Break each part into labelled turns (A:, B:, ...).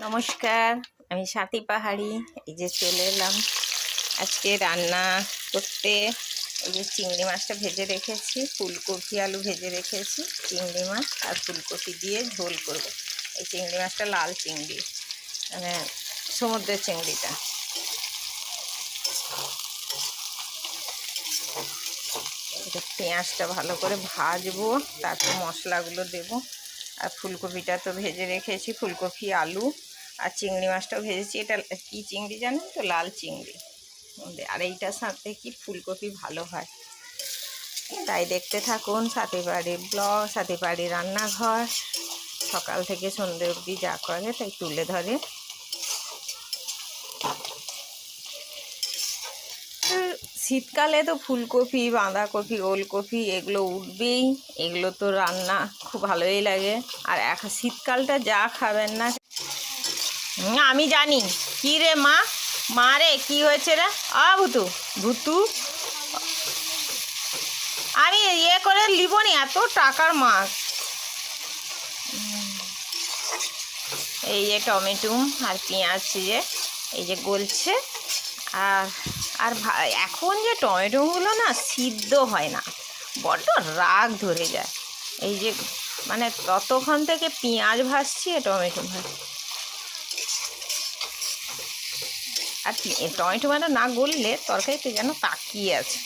A: নমস্কার, আমি স্বাতী পাহাড়ি। এই যে চলে এলাম আজকে রান্না করতে। এই যে চিংড়ি মাছটা ভেজে রেখেছি, ফুলকপি আলু ভেজে রেখেছি, চিংড়ি মাছ আর ফুলকপি দিয়ে ঝোল করব। এই চিংড়ি মাছটা লাল চিংড়ি, মানে সমুদ্রের চিংড়িটা। এটা পেঁয়াজটা ভালো করে ভাজবো, তারপর মশলাগুলো দেবো। আর ফুলকপিটা তো ভেজে রেখেছি, ফুলকপি আলু আর চিংড়ি মাছটাও ভেজেছি। এটা কি চিংড়ি জানেন তো? লাল চিংড়ি। আর এইটার সাথে কি ফুলকপি ভালো হয়, তাই দেখতে থাকুন সাথী পাহাড়ি ব্লগ, সাথী পাহাড়ি রান্নাঘর। সকাল থেকে সন্ধ্যে অবধি যা করে তাই তুলে ধরে। শীতকালে তো ফুলকপি, বাঁধাকপি, ওলকপি এগুলো উঠবেই। এগুলো তো রান্না খুব ভালোই লাগে। আর এখন শীতকালটা যা খাবেন না। আমি জানি। কী রে মা, মা রে কী হয়েছে রে? ভুতু ভুতু, আমি ইয়ে করে লিব নি, এত টাকার মাছ। এই যে টমেটো আর পেঁয়াজ এই যে গলছে। আর আর এখন যে টমেটোগুলো না সিদ্ধ হয় না, বড্ড রাগ ধরে যায়। এই যে মানে ততক্ষণ থেকে পেঁয়াজ ভাজছি আর টমেটো ভাজছি। আর টমেটো মানে না গললে তরকারিতে যেন তাকিয়ে আছে।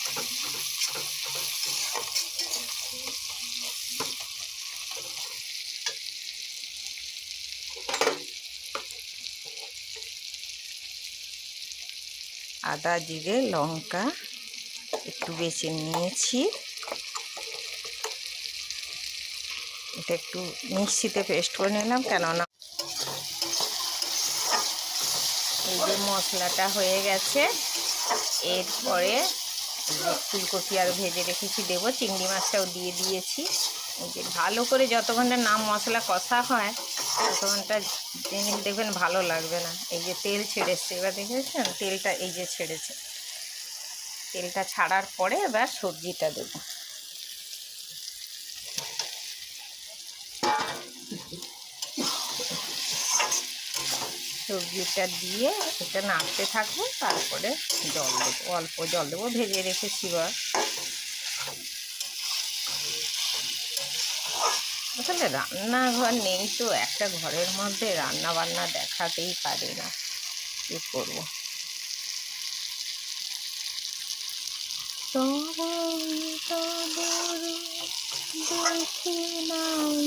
A: আদা জিরে লঙ্কা একটু বেশি নিয়েছি। এটা একটু মিক্সিতে পেস্ট করে নিলাম, কেননা এই যে মশলাটা হয়ে গেছে। এরপরে ফুলকপি আর ভেজে রেখেছি দেবো, চিংড়ি মাছটাও দিয়ে দিয়েছি। এই যে ভালো করে যতক্ষণটা নাম মশলা কষা হয় ততক্ষণটা জিনিস দেখবেন ভালো লাগবে না। এই যে তেল ছেড়েছে, এবার দেখেছেন তেলটা এই যে ছেড়েছে। তেলটা ছাড়ার পরে এবার সবজিটা দেবো। সবজিটা দিয়ে এটা নাড়তে থাকবো, তারপরে জল দেবো, অল্প জল দেবো, ভেজে রেখেছি। বা আসলে রান্নাঘর নেই তো, একটা ঘরের মধ্যে রান্না বান্না দেখাতেই পারি না, কী করবো। দেখি নাই